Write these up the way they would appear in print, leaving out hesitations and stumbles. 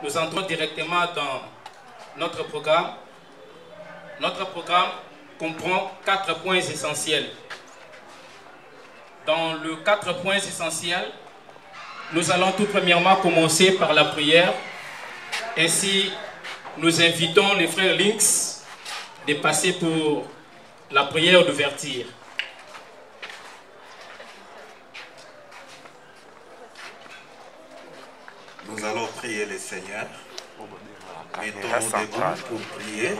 nous entrons directement dans notre programme. Notre programme comprend 4 points essentiels. Dans les 4 points essentiels, nous allons tout premièrement commencer par la prière. Ainsi, nous invitons les frères Lynx de passer pour la prière d'ouverture. Nous allons prier le Seigneur. Mettons-nous debout pour prier.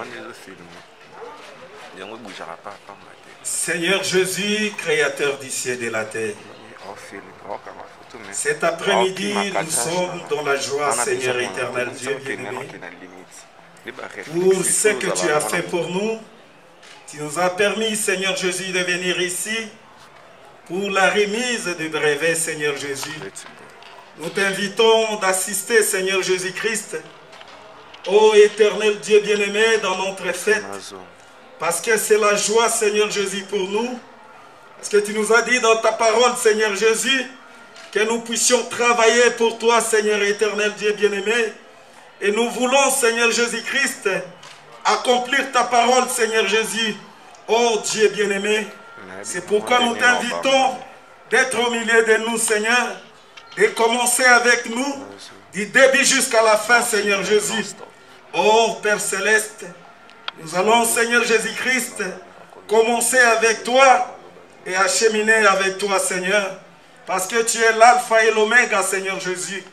Seigneur Jésus, créateur du ciel et de la terre, cet après-midi, nous sommes dans la joie, Seigneur éternel Dieu bien-aimé, pour ce que tu as fait pour nous. Tu nous as permis, Seigneur Jésus, de venir ici pour la remise du brevet, Seigneur Jésus. Nous t'invitons d'assister, Seigneur Jésus-Christ, ô éternel Dieu bien-aimé, dans notre fête. Parce que c'est la joie, Seigneur Jésus, pour nous. Parce que tu nous as dit dans ta parole, Seigneur Jésus, que nous puissions travailler pour toi, Seigneur éternel Dieu bien-aimé. Et nous voulons, Seigneur Jésus-Christ, accomplir ta parole, Seigneur Jésus, ô Dieu bien-aimé. C'est pourquoi nous t'invitons d'être au milieu de nous, Seigneur, de commencer avec nous, du début jusqu'à la fin, Seigneur Jésus. Ô Père Céleste, nous allons, Seigneur Jésus-Christ, commencer avec toi et acheminer avec toi, Seigneur, parce que tu es l'alpha et l'oméga, Seigneur Jésus.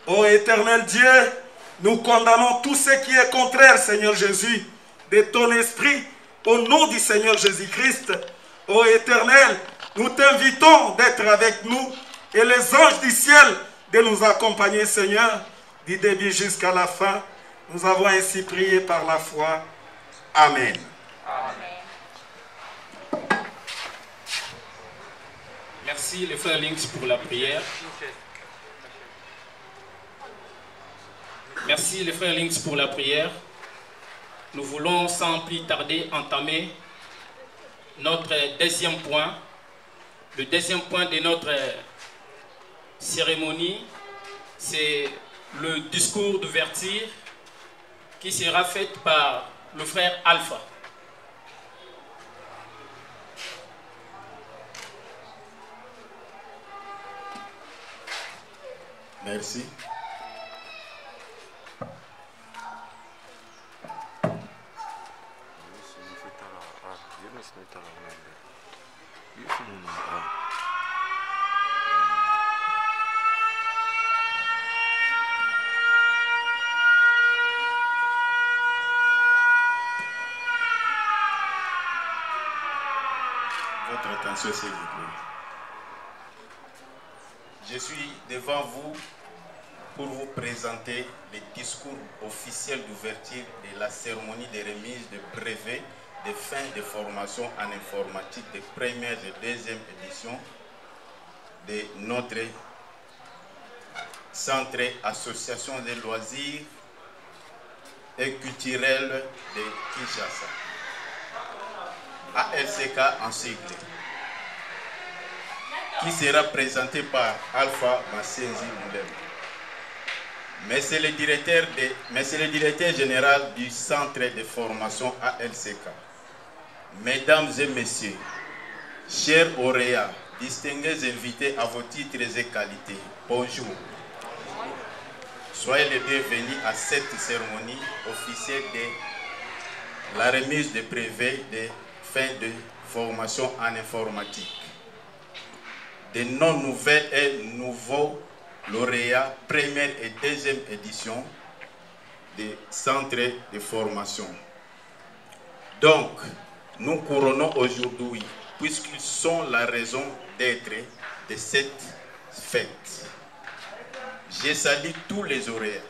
Ô éternel Dieu, nous condamnons tout ce qui est contraire, Seigneur Jésus, de ton esprit, au nom du Seigneur Jésus-Christ. Ô éternel, nous t'invitons d'être avec nous et les anges du ciel de nous accompagner, Seigneur, du début jusqu'à la fin. Nous avons ainsi prié par la foi. Amen. Amen. Merci les frères Lynx pour la prière. Merci les frères Lynx pour la prière. Nous voulons sans plus tarder entamer notre deuxième point. Le deuxième point de notre cérémonie, c'est le discours d'ouverture qui sera fait par le frère Alpha. Merci. Votre attention, s'il vous plaît. Je suis devant vous pour vous présenter le discours officiel d'ouverture de la cérémonie de remise de brevets de fin de formation en informatique de première et deuxième édition de notre centre association de loisirs et culturels de Kinshasa. ALCK en sigle, qui sera présenté par Alpha Massenzi Moulem. Mais c'est le directeur général du centre de formation ALCK. Mesdames et messieurs, chers auréats, distingués invités à vos titres et qualités, bonjour. Soyez les bienvenus à cette cérémonie officielle de la remise de brevets de fin de formation en informatique. De nos nouvelles et nouveaux lauréats première et deuxième édition des centres de formation. Donc, nous couronnons aujourd'hui, puisqu'ils sont la raison d'être de cette fête. Je salue tous les lauréats.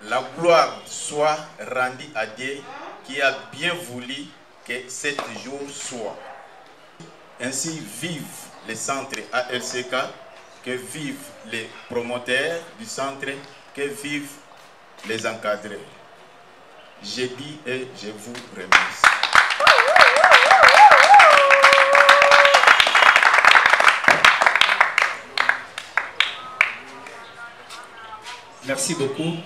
La gloire soit rendue à Dieu qui a bien voulu que ce jour soit. Ainsi vive le centre ALCK, que vivent les promoteurs du centre, que vivent les encadrés. Je dis et je vous remercie. Merci beaucoup.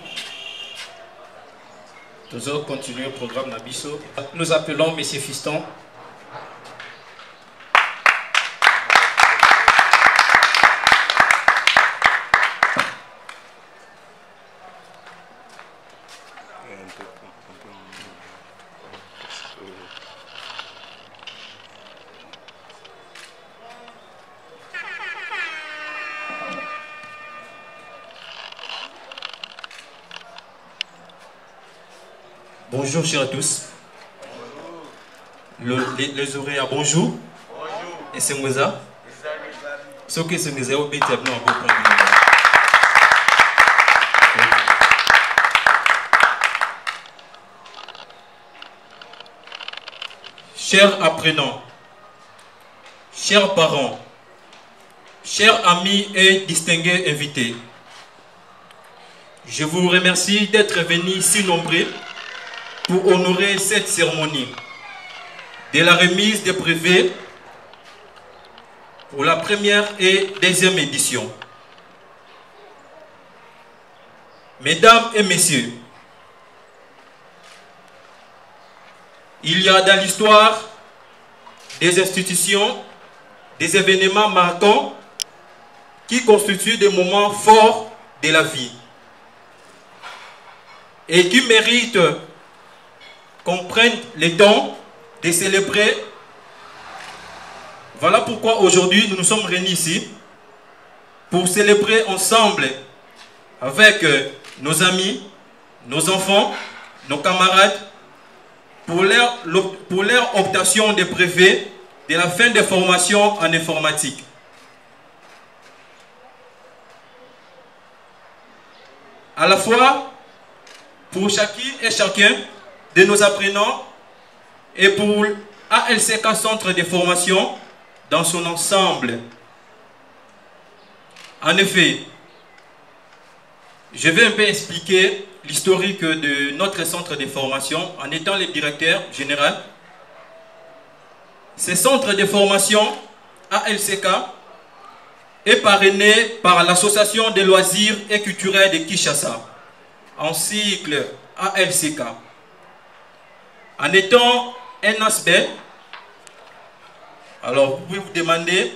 Nous allons continuer le programme Nabiso. Nous appelons M. Fiston. Bonjour chers à tous. Les oreilles, bonjour. Et c'est moi ça. Ce que c'est nous avons été abonnés à beaucoup. Chers apprenants, chers parents, chers amis et distingués invités, je vous remercie d'être venus si nombreux pour honorer cette cérémonie de la remise des brevets pour la première et deuxième édition. Mesdames et messieurs, il y a dans l'histoire des institutions, des événements marquants qui constituent des moments forts de la vie et qui méritent qu'on prenne le temps de célébrer. Voilà pourquoi aujourd'hui nous nous sommes réunis ici pour célébrer ensemble avec nos amis, nos enfants, nos camarades pour leur obtention des brevets de la fin des formations en informatique. À la fois pour chacune et chacun de nos apprenants et pour ALCK Centre de formation dans son ensemble. En effet, je vais un peu expliquer l'historique de notre centre de formation en étant le directeur général. Ce centre de formation ALCK est parrainé par l'Association des loisirs et culturels de Kinshasa, en cycle ALCK. En étant un aspect, alors vous pouvez vous demander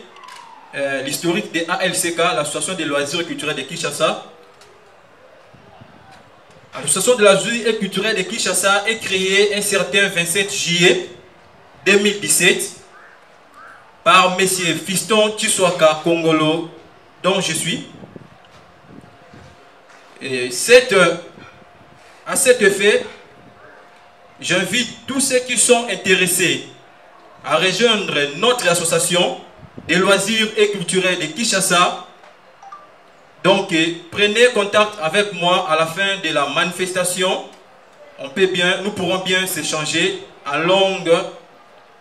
l'historique de ALCK, l'Association des loisirs et culturels de Kinshasa. L'Association des loisirs et culturels de Kinshasa est créée un certain 27 juillet 2017 par M. Fiston Tshiswaka Kongolo, dont je suis. Et à cet effet, j'invite tous ceux qui sont intéressés à rejoindre notre association des loisirs et culturels de Kinshasa. Donc, prenez contact avec moi à la fin de la manifestation. Nous pourrons bien s'échanger en langue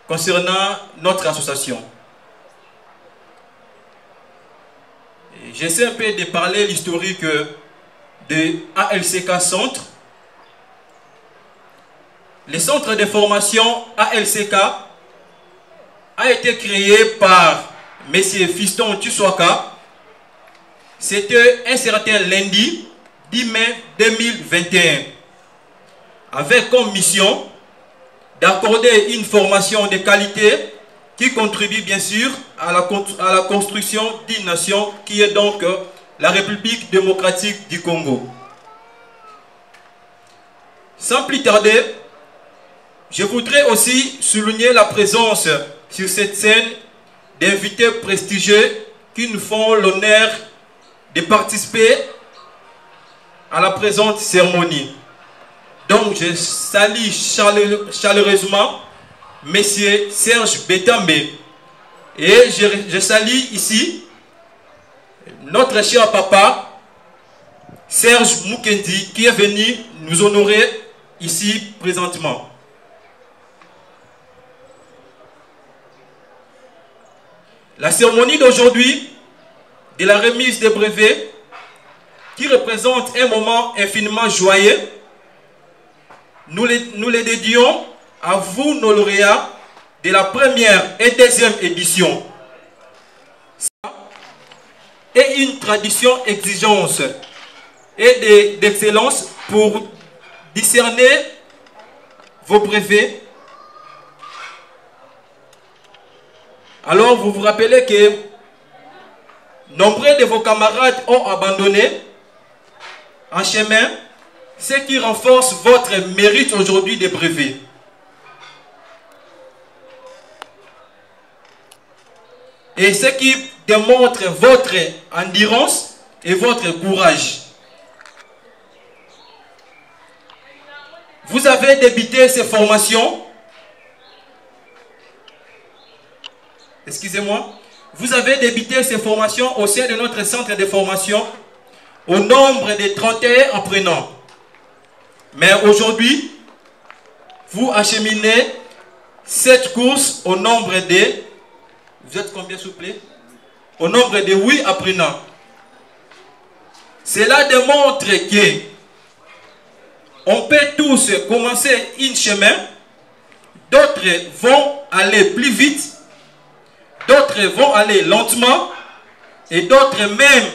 concernant notre association. J'essaie un peu de parler l'historique de ALCK Centre. Le centre de formation ALCK a été créé par M. Fiston Tshiswaka. C'était un certain lundi 10 mai 2021, avec comme mission d'accorder une formation de qualité qui contribue bien sûr à la construction d'une nation qui est donc la République démocratique du Congo. Sans plus tarder, je voudrais aussi souligner la présence sur cette scène d'invités prestigieux qui nous font l'honneur de participer à la présente cérémonie. Donc je salue chaleureusement M. Serge Betambé et je salue ici notre cher papa Serge Mukendi qui est venu nous honorer ici présentement. La cérémonie d'aujourd'hui de la remise des brevets qui représente un moment infiniment joyeux, nous les dédions à vous, nos lauréats, de la première et deuxième édition. Et une tradition exigence et d'excellence pour discerner vos brevets. Alors vous vous rappelez que nombreux de vos camarades ont abandonné en chemin, ce qui renforce votre mérite aujourd'hui de brevet. Et ce qui démontre votre endurance et votre courage. Vous avez débuté ces formations. Excusez-moi. Vous avez débuté ces formations au sein de notre centre de formation au nombre de 31 apprenants. Mais aujourd'hui, vous acheminez cette course au nombre de... Vous êtes combien, s'il vous plaît? Au nombre de 8 apprenants. Cela démontre que on peut tous commencer un chemin, d'autres vont aller plus vite, d'autres vont aller lentement, et d'autres même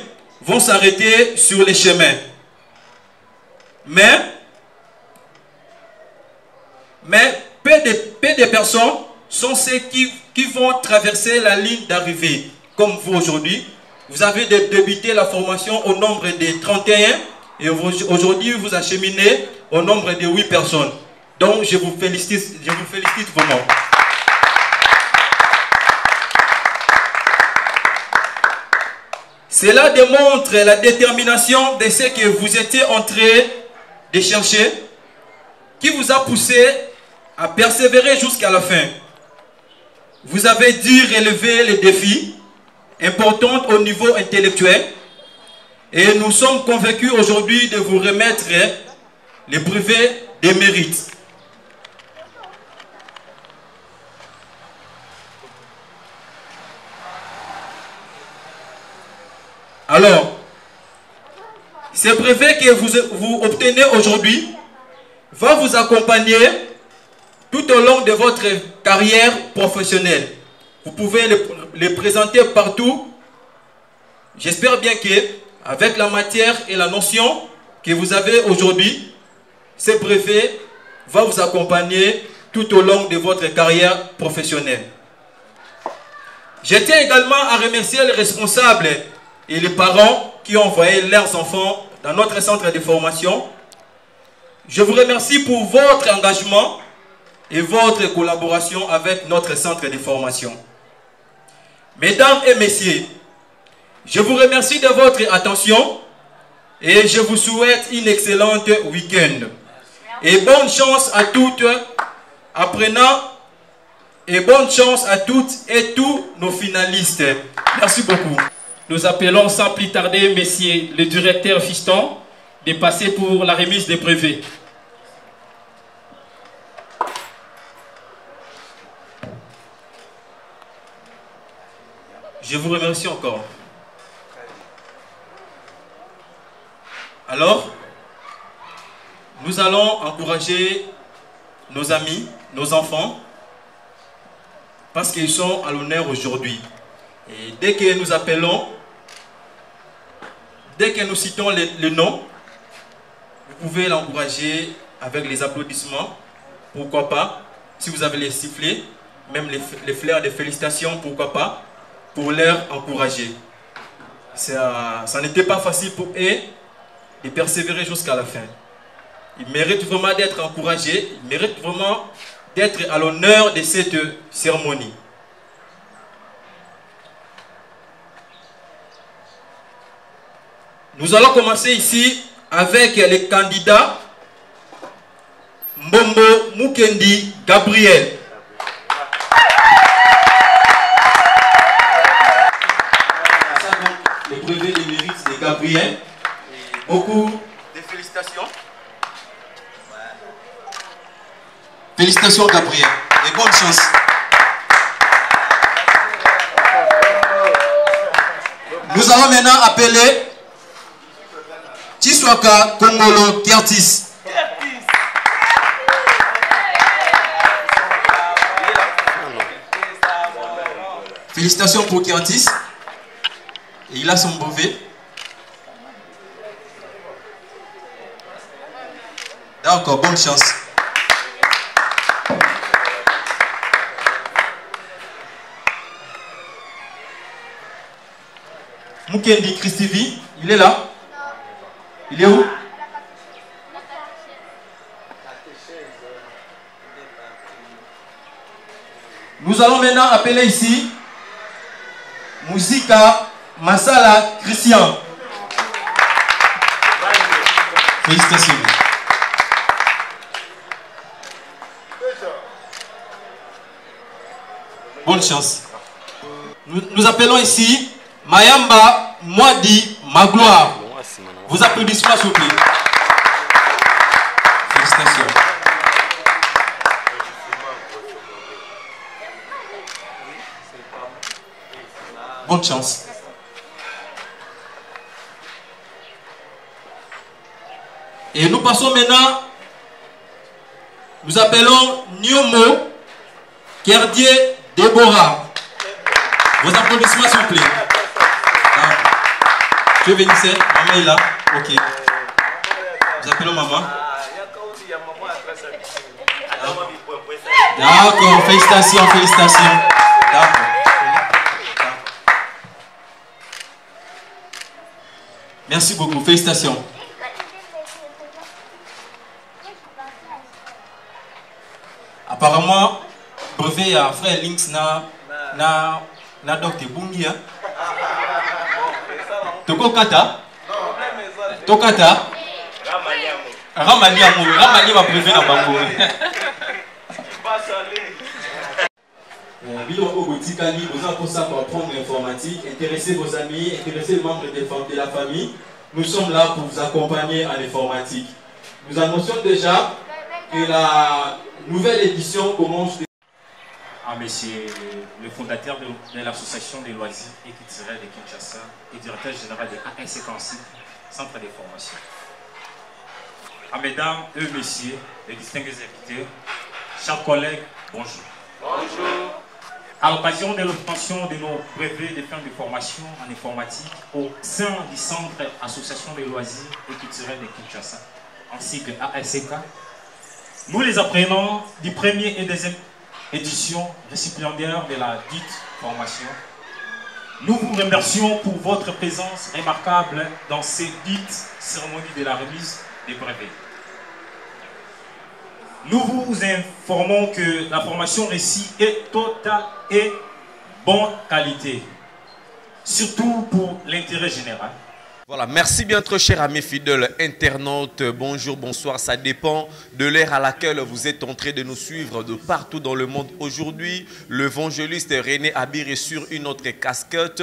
vont s'arrêter sur les chemins. Mais peu de personnes sont ceux qui vont traverser la ligne d'arrivée. Comme vous aujourd'hui, vous avez débuté la formation au nombre de 31 et aujourd'hui vous acheminez au nombre de 8 personnes. Donc je vous félicite vraiment. Cela démontre la détermination de ce que vous étiez en train de chercher, qui vous a poussé à persévérer jusqu'à la fin. Vous avez dû relever les défis importants au niveau intellectuel et nous sommes convaincus aujourd'hui de vous remettre les brevets des mérites. Alors, ce brevet que vous obtenez aujourd'hui va vous accompagner tout au long de votre carrière professionnelle. Vous pouvez les présenter partout. J'espère bien que, avec la matière et la notion que vous avez aujourd'hui, ce brevet va vous accompagner tout au long de votre carrière professionnelle. Je tiens également à remercier les responsables et les parents qui ont envoyé leurs enfants dans notre centre de formation. Je vous remercie pour votre engagement et votre collaboration avec notre centre de formation. Mesdames et messieurs, je vous remercie de votre attention et je vous souhaite une excellente week-end. Et bonne chance à toutes, apprenants, et bonne chance à toutes et tous nos finalistes. Merci beaucoup. Nous appelons sans plus tarder, messieurs, le directeur Fiston, de passer pour la remise des brevets. Je vous remercie encore. Alors, nous allons encourager nos amis, nos enfants, parce qu'ils sont à l'honneur aujourd'hui. Et dès que nous appelons, dès que nous citons le nom, vous pouvez l'encourager avec les applaudissements, pourquoi pas, si vous avez les sifflets, même les fleurs de félicitations, pourquoi pas, pour leur encourager. Ça n'était pas facile pour eux de persévérer jusqu'à la fin. Ils méritent vraiment d'être encouragés, ils méritent vraiment d'être à l'honneur de cette cérémonie. Nous allons commencer ici avec les candidats Mbombo Mukendi Gabriel. Le brevet des mérites de Gabriel. Beaucoup de félicitations. Félicitations Gabriel et bonne chance. Nous allons maintenant appeler Chiswaka Kongolo Kertis. Félicitations pour Kertis. Et il a son brevet. D'accord, bonne chance. Mukendi Christivi, il est là? Il est où? Nous allons maintenant appeler ici Musika Masala Christian. Félicitations. Bonne chance. Nous appelons ici Mayamba Mwadi Magloire. Vos applaudissements s'il vous plaît. Félicitations. Bonne chance. Et nous passons maintenant, nous appelons Nyomo Kerdier Déborah. Vos applaudissements s'il vous plaît. Je vais venir ici, maman est là. Ok. Nous appelons maman. D'accord, félicitations, félicitations. D'accord. Merci beaucoup, félicitations. Apparemment, brevet à frère Links na docteur Bungia. Toko kata? Tokata? Ramali va brevet na bango. Vous pour ça pour apprendre l'informatique, intéressez vos amis, intéressez les membres de la famille. Nous sommes là pour vous accompagner en informatique. Nous annonçons déjà que la nouvelle édition commence. Monsieur le fondateur de l'association des loisirs et culturels de Kinshasa et directeur général de ASC Centre de formation. Mesdames et messieurs, les distingués invités, chers collègues, bonjour. Bonjour. À l'occasion de l'obtention de nos brevets de fin de formation en informatique au sein du Centre Association des loisirs et culturels de Kinshasa, en sigle ASK, nous les apprenons du premier et deuxième édition récipiendaire de la dite formation. Nous vous remercions pour votre présence remarquable dans ces dites cérémonies de la remise des brevets. Nous vous informons que la formation reçue est totale et bonne qualité, surtout pour l'intérêt général. Voilà, merci bien très chers amis fidèles internautes, bonjour, bonsoir, ça dépend de l'ère à laquelle vous êtes en train de nous suivre de partout dans le monde. Aujourd'hui, l'évangéliste René Abir est sur une autre casquette,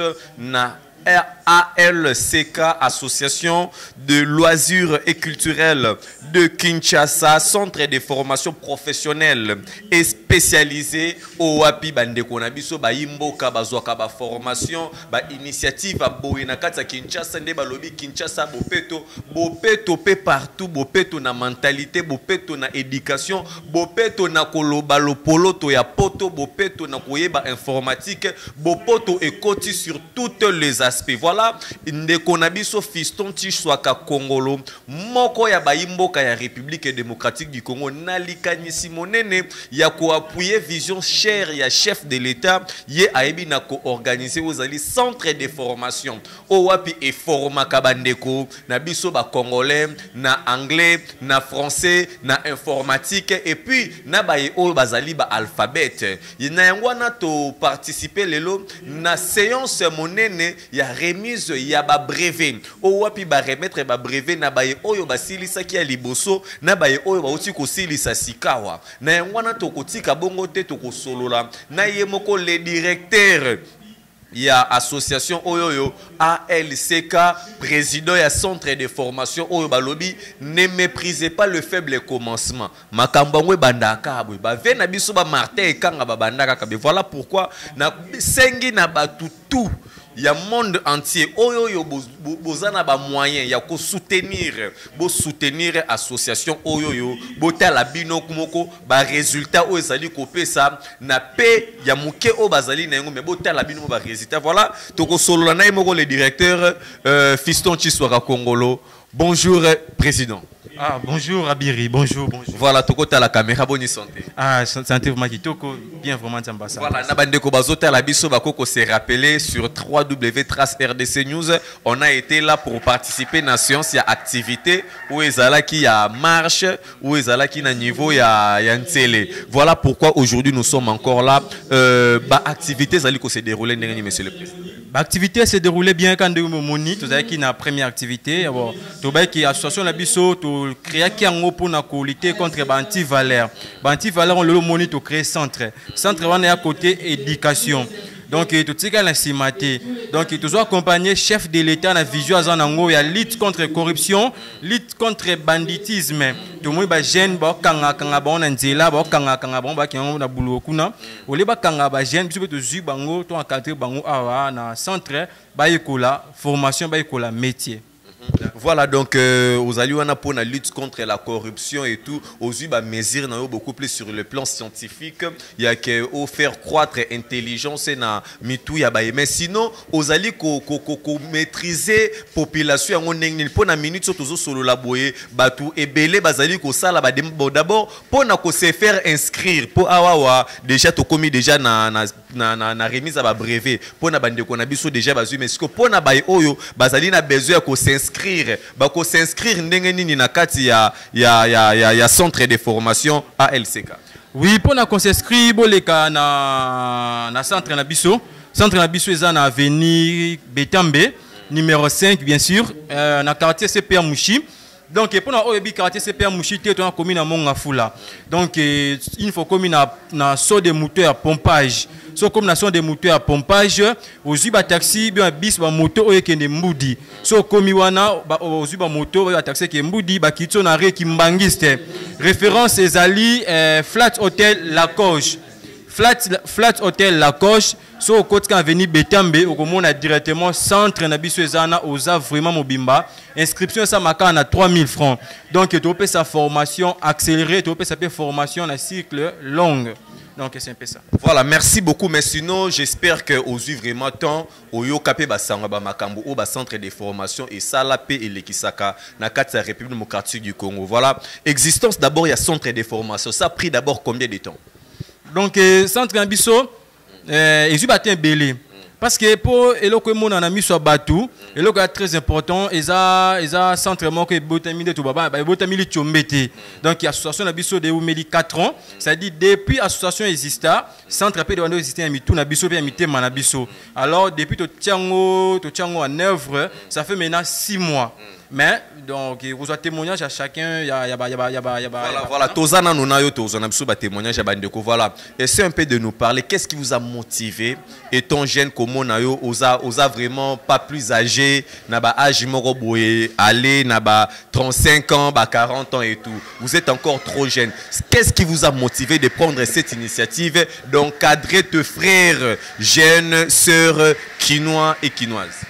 ALCK, Association de loisirs et culturels de Kinshasa, centre de formation professionnelle et spécialisé au Wapi Bandeko Nabiso ba imboka bazwaka ba formation ba initiative a boyena kata Kinshasa nde balobi Kinshasa bopeto pe partout, bopeto na mentalité, bopeto na éducation, bopeto na koloba lopoloto ya poto, bopeto na koyeba informatique, bopoto ekoti sur toutes les aspects. Voilà, ndeko na biso Fiston Tshishwaka Kongolo, moko ya baimboka ya République démocratique du Congo, nalikanyisi monene ya ko appuyer vision chère ya chef de l'État, ye aebi na ko organiser ozali centre de formation o wapi e formaka bandeko na biso ba congolais na anglais na français na informatique et puis na baye o bazali ba alphabet na yango na to participer lelo na séance monene ya remise ya ba brevet o wapi ba remettre ba brevet na baye oyo basilisa ki ya liboso na baye oyo ba uti ko silisa sikawa na yango na to kotika bongo te to ko solola na ye moko le directeur ya association oyoyo ALCK, président ya centre de formation oyo balobi, ne méprisez pas le faible commencement. Makambangwe bandaka abwe ba ve na biso ba Martin ekanga ba bandaka kabe. Voilà pourquoi na sengi na batutu ya monde entier oyoyo bozana ba moyen ya ko soutenir association oyoyo botala bino kumoko ba résultat o ezali kopesa na pe ya muke o bazali na ngo me botala bino ba résultat. Voilà toko solo na moko le directeur Fiston Tshishwaka Kongolo. Bonjour président. Ah, bonjour Abiri, bonjour. Voilà, tu as la caméra, bonne santé. Ah, santé vraiment kitoko, bien vraiment Tchambasa. Voilà, Nabandeko Bazota la biso bakoko s'est rappelé sur www.trace-rdc News. On a été là pour participer à la séance, il y a activité, où ezala qui y a marche, où ezala qui na niveau il y a ntélé. Voilà pourquoi aujourd'hui nous sommes encore là. Activité zali ko se dérouler ndenge monsieur le président. L'activité s'est déroulée bien quand nous moni, tout ça qui na première activité. Tout ba qui association la biso to créer qui en pour na lutter contre anti-valeur. Anti-valeur on le moni to créer centre. Centre on est à côté éducation. Donc tout ce qui est la cimaté. Donc toujours accompagner chef de l'État na vision azanango ya lutte contre corruption, lutte contre banditisme. Tout moi ba jeune ba kanga ba on nzela ba kanga ba ki na bulu kuna. Ole ba kanga ba jeune biso to zu bango to encadrer bango awa na centre ba ekola formation ba ekola métier. Voilà donc aux alliés pour la lutte contre la corruption et tout aux mesures beaucoup plus sur le plan scientifique il y a que faire croître intelligence na mitou ya mais sinon aux alliés ko maîtriser population en ndenge pour na minute surtout solo la boye batu ebele bazali ko sala ba d'abord pour na ko se faire inscrire pour awa déjà to commis déjà na remise à ba brevet pour na bande ko na biso déjà bazu mais pour na baye oyo bazali na besoin ko s'inscrire bako s'inscrire ndenge nini na kati ya centre de formation ALCK. Oui, pour na s'inscrire boleka na centre na biso. Centre na biso eza na avenue Betambe numéro 5 bien sûr na quartier CPA Mouchi. Donc pour na oyebi quartier CPA Mouchi te to commune na Mongafula. Donc il faut commune na saut de moteur pompage. So comme nation des moteurs à pompage, aux uba taxi, bien bis ba moto oye kende mbudi. So comme wana aux uba moto oye taxi ke mbudi ba kitso na re kimbangiste. Référence ezali Flat Hotel La Coche. Flat Hotel La Coche. So côté quand venir Betambe, au komona directement centre na biso ezana oza vraiment mobimba. Inscription ça maka na 3000 francs. Donc tu peux sa formation accélérée, tu peux sa formation na cycle longue. Donc c'est un peu ça. Voilà, merci beaucoup. Mais sinon, j'espère que aux vraiment temps, au Yokapé Basanga Makambo, au centre de formation et ça la paix et l'Ekisaka, na la République démocratique du Congo. Voilà, existence d'abord il y a centre de formation. Ça a pris d'abord combien de temps? Donc centre Gambiso, ils ont un belé. Parce que pour eloko mon ami soit Batou, eloko est très important, ils a centre que botamile tout baba, botamile chombete. Donc l'association nabiso de Oumeli 4 ans, ça dit depuis l'association exista, centre après de exister à mitou nabiso bien mité manabiso. Alors depuis to tiango en œuvre, ça fait maintenant 6 mois. Mais donc vous avez témoignage à chacun, voilà, tozana nonayo tozana biso ba témoignage à bandeko. Voilà, essayez un peu de nous parler, qu'est-ce qui vous a motivé étant jeune comme monayo osa vraiment pas plus âgé, na ba âge moko boye, aller na ba 35 ans, ba 40 ans et tout. Vous êtes encore trop jeune. Qu'est-ce qui vous a motivé de prendre cette initiative d'encadrer tes frères jeunes, sœurs quinois et quinoises?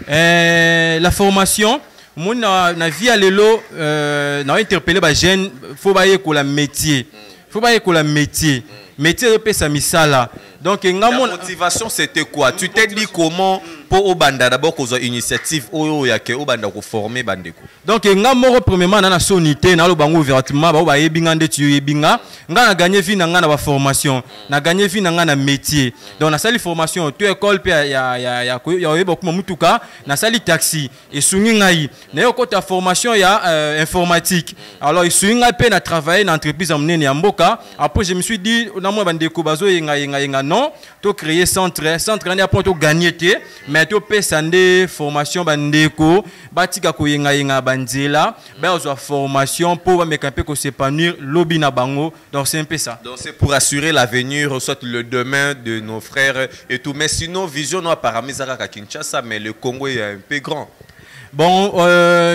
La formation moi na vie à l'élo na interpellé ba jeune faut ba école métier métier de sa misala. Donc la motivation c'était quoi? Tu t'es dit comment pour Obanda d'abord cause initiative oyo ya ke Obanda ko former bandeko. Donc ngamo premièrement na sonité na lo bango ouvertement ba yebinga nde tu yebinga nga na gagner vie na nga na ba formation na gagner vie na nga na métier. Donc na sali formation tu école pe ya yeba kuma mutuka na sali taxi et sungi ngai na yo kota formation ya informatique. Alors sungi ngai pe na travailler na entreprise amnene ya mboka. Après je me suis dit na moi bandeko bazo yenga non to créer centre na pour to gagner té mais to pe sande formation bandeko batika ko yenga banzela ba ozo formation pour ba mekampe ko s'épanouir lobby na bango. Donc c'est un peu ça. Donc c'est pour assurer l'avenir soit le demain de nos frères et tout. Mais sinon vision no apparemment à Kinshasa mais le Congo est un peu grand. Bon,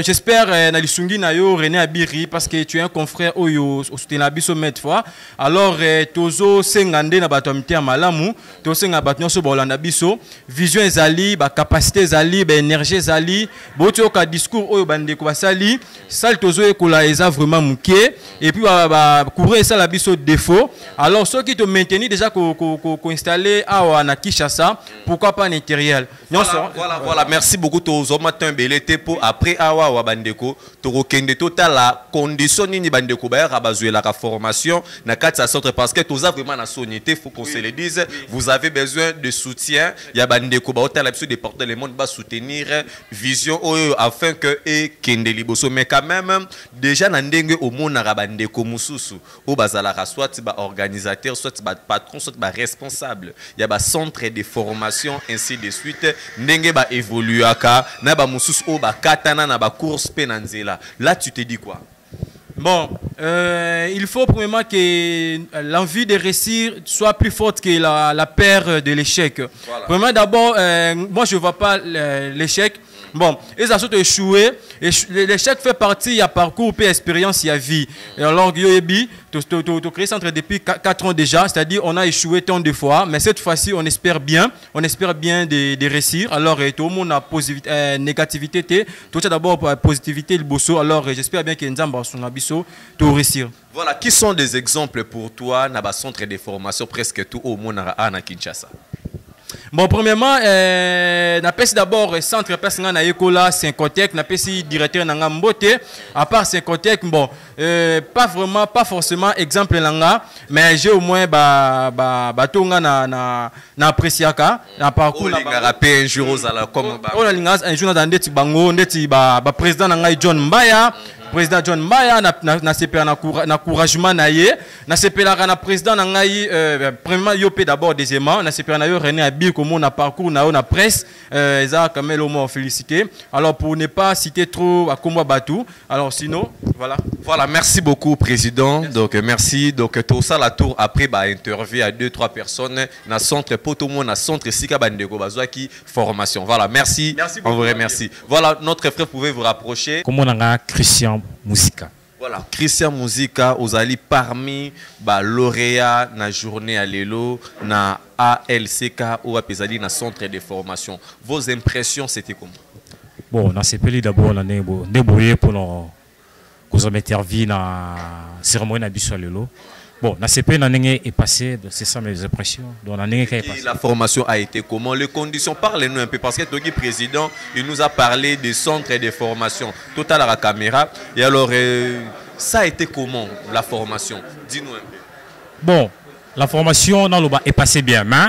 j'espère Nalisungi Nayo René Abiri parce que tu es un confrère Oyo au Stenabiso fois. Alors tozo sengande na batomite malamu, to senga batnyo so bolanda biso, vision ezali, ba capacité ezali, ba énergie ezali, boto ka discours Oyo bande ko basali, sal tozo ekola eza vraiment muké et puis ba courir ça la biso défaut. Alors ceux qui te maintenir déjà ko installer à na Kinshasa, pourquoi pas en intérieur. Voilà, merci beaucoup tozo matin belé te po après awa wa bandeko to kende total la condition ni bandeko ba rabazuela la formation na kati centre parce que tous a vraiment na sonité faut qu'on se le dise vous avez besoin de soutien ya bandeko ba hôtel absolu de porter le monde ba soutenir vision afin que et kende liboso mais quand même déjà na ndenge au monde na bandeko mususu o bazala soit ba organisateur soit ba patron soit ba responsable ya ba centre de formation ainsi de suite ndenge ba évoluaka na ba mususu o ba katana na ba course penanzela là tu te dis quoi? Bon, il faut premièrement que l'envie de réussir soit plus forte que la peur de l'échec. Voilà. Premièrement, d'abord, moi je ne vois pas l'échec. Bon, ils ont surtout échoué. L'échec fait partie, il y a parcours, puis expérience, il y a vie. Et alors, Yoyebi, tu as créé centre depuis 4 ans déjà, c'est-à-dire on a échoué tant de fois, mais cette fois-ci, on espère bien de réussir. Alors, tout le monde a négativité, tout ça d'abord positivité, le bosso. Alors, j'espère bien que Nzamba Sungabiso, tout réussir. Voilà, qui sont des exemples pour toi dans le centre de formation presque tout au monde à Kinshasa? Bon, premièrement, napesi d'abord centre personnel na Ekola Syncotech, napesi directeur nanga Mbote. À part Syncotech, bon, pas forcément exemple nanga, mais j'ai au moins batonga na appréciaka na parcours na rappé un jour aux ala comme on a lingas un jour dans ndeti bango ndeti ba président nanga John Mbaya. Président John Mbaya na sepela na encouragement na ye na sepela na président na ngai premièrement yopé d'abord deuxièmement na sepela na yo René Abi comme on a parcours na presse ça quand même au moins félicité. Alors pour ne pas citer trop à Komwa Batou, alors sinon voilà merci beaucoup président. Merci. Donc merci donc tout ça la tour après interview à 2-3 personnes na centre potomo na centre Sika Bandeko bazwaki formation. Voilà, merci beaucoup, on vous remercie. Voilà, notre frère pouvez vous rapprocher. Comment on a Christian Musica. Voilà, Christian Musica, vous allez parmi lauréat na journée à l'élo na ALCK ou à Pesali na centre de formation. Vos impressions c'était comment? Bon, on a CPL d'abord on a débrouillé pour nous interviewer na cérémonie na biso à l'élo. Bon, la CP est passé, c'est ça mes impressions. Donc, la formation a été comment? Les conditions, parlez-nous un peu, parce que le président, il nous a parlé des centres de formation, total à la caméra. Et alors, ça a été comment, la formation? Dis-nous un peu. Bon, la formation dans le bas est passée bien, mais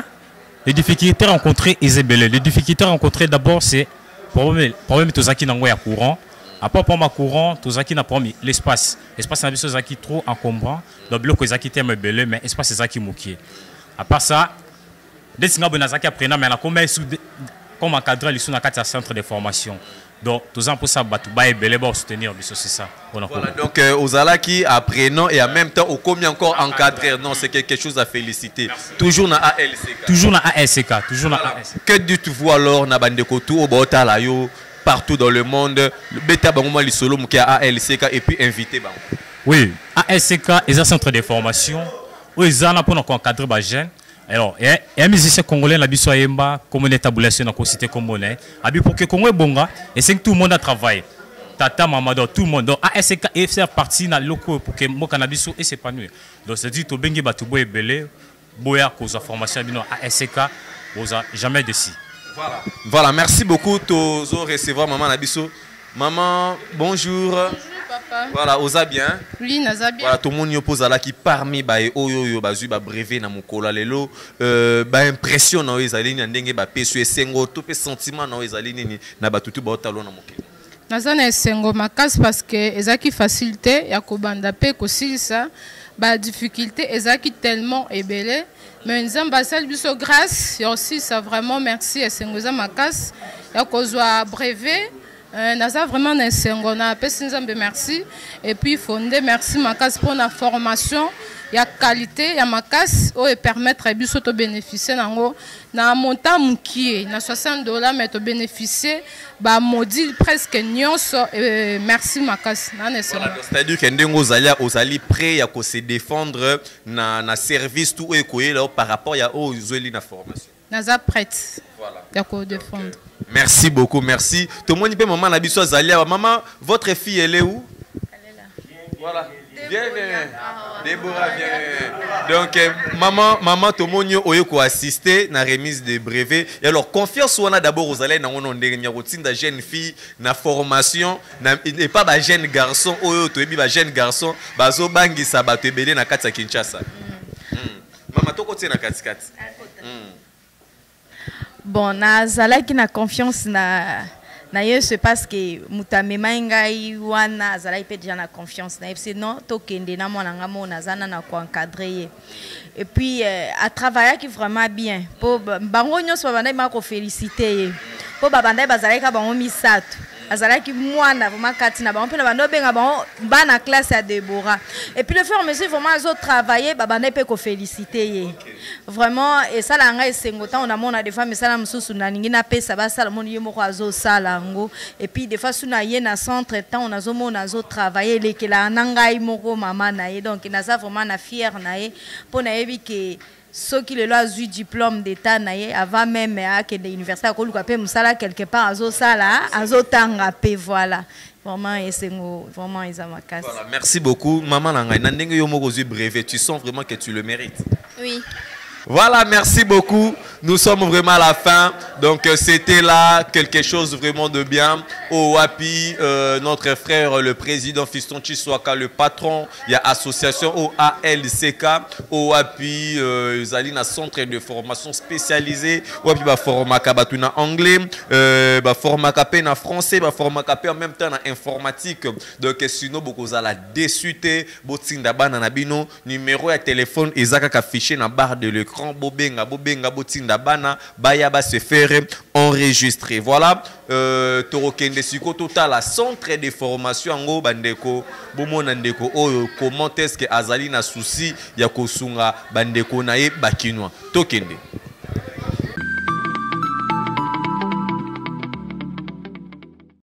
les difficultés rencontrées, Isabelle, les difficultés rencontrées d'abord, c'est le problème de Zaki Nangoya courant. À part pour ma courant, tout ça qui n'a pas mis l'espace. L'espace n'a pas qui trop encombrant. Le bloc est qui t'aime belé, mais l'espace c'est ça qui mouqué. À part ça, des signes bonazaki apprenant, mais la comme encadrer les sous dans quatre centres de formation. Donc tout ça pour ça, batouba et belé pour soutenir, c'est ça. Voilà, donc aux alaki apprenant et en même temps au combien encore encadrer, non c'est quelque chose à féliciter. Merci. Toujours na ALCK. Toujours na ALCK, toujours na ALCK. Que dites-vous alors na bandeko tout au bota la yo? Partout dans le monde, bêta bangouma li solo mouki à ALCK et puis invité bango. Oui, ALCK est un centre de formation où ils ont pour nous encadrer les jeunes. Alors, il y a un musicien congolais la biso yemba comme une établissement dans la cité congolaise. Abi pour que Congo est bonga et c'est que tout le monde a travaillé. Tata, maman, tout le monde. Donc ALCK est faire partie dans le locaux pour que mon cannabis et s'épanouir. Donc c'est dit to bengi batubo et belé boya cause de formation bino ALCK osa jamais déci. Voilà, merci beaucoup Tozo recevoir maman Nabiso. Maman, bonjour. Bonjour papa. Voilà, osa bien. Oui, naza bien. Voilà, tout le monde y pose là qui parmi oyo bazu ba brevet na mukolo lelo impression na ezali na ndenge ba pesu esengo to pe sentiment na ezali nini na batutu ba otalo na mokili. Naza na esengo makasi parce que ezaki facilité ya kobanda pe kosilisa ba difficulté ezaki tellement ebelé. Mais nous avons besoin de grâce. Et aussi, ça vraiment merci à Sengoza Makas. Et à cause de brevet, nous avons vraiment un Sengona. Merci. Et puis, fondé merci Makas pour la formation. Il y a qualité, il y a Makas qui permettre de bénéficier d'un montant qui est $60, mais de bénéficier d'un module presque nyonso. Merci Makas. C'est-à-dire que vous allez prêt à se défendre dans le service tout par rapport à aux la formation. Nous sommes prêts à défendre. Merci beaucoup, merci. Tout le monde peut maman Nabiso Zalia. Maman, votre fille elle est où? Elle est là. Voilà. Bien, Déborah, bien. Donc, maman Tomonio Oyoko assisté na remise de brevet. Et alors, confiance, on a d'abord aux allées, on a une routine de jeune fille, na formation, et pas de jeune garçon, de jeune garçon, bazo bangi sabato ebele na kati ya Kinshasa. Maman, to kote na kati. Bon, nazalaki na confiance na ye, c'est parce que mutamema ngai wana azalaki pe déjà na confiance na ye, sinon tokende na mwana ngamo nazana na ko encadrer. Et puis a travaillé qui vraiment bien. Po bango nyonso babandai ma ko féliciter. Po babandai bazalaki ka bango misato. Azalaki mwana vraiment kati na bango pe na bando benga bango bana classe à Déborah. Et puis le faire monsieur vraiment azo travailler babandai pe ko féliciter. Vraiment et ça la ngai sengotan on a mona des fois mais ça la mususu na ningi na pesa ba sala moni yo moko azo sala ngo. Et puis des fois suna ye na centre temps on azo mona azo travailler lekela nangai moko mama na ye donc na ça vraiment na fier na ye po na yebi que ceux qui le ont eu diplôme d'état avant même que l'université a musala quelque part azo sala azo tanga pe voilà vraiment et c'est vraiment ils ont ma casse. Voilà, merci beaucoup maman nangai na ndenge yo moko brevet tu sens vraiment que tu le mérites. Oui. Voilà, merci beaucoup. Nous sommes vraiment à la fin. Donc, c'était là quelque chose vraiment de bien. Au WAPI, notre frère, le président Fiston Chiswaka, le patron, il y a association au ALCK. Au WAPI, Zalina centre de formation spécialisé. WAPI, bah, formaka batuna anglais, bah, formaka na français, bah, formaka en même temps na informatique. Donc, sinon, beaucoup à la désuté, botinda bana nabino, numéro de téléphone, ezaka affiché na barre de l'écran. Bobenga botinda bana bayaba se faire enregistrer. Voilà, torokende siko total la centre de formation ngo bandeko bomona ndeko oyo comment est-ce que azali na souci ya kosunga bandeko nae bakinwa tokende.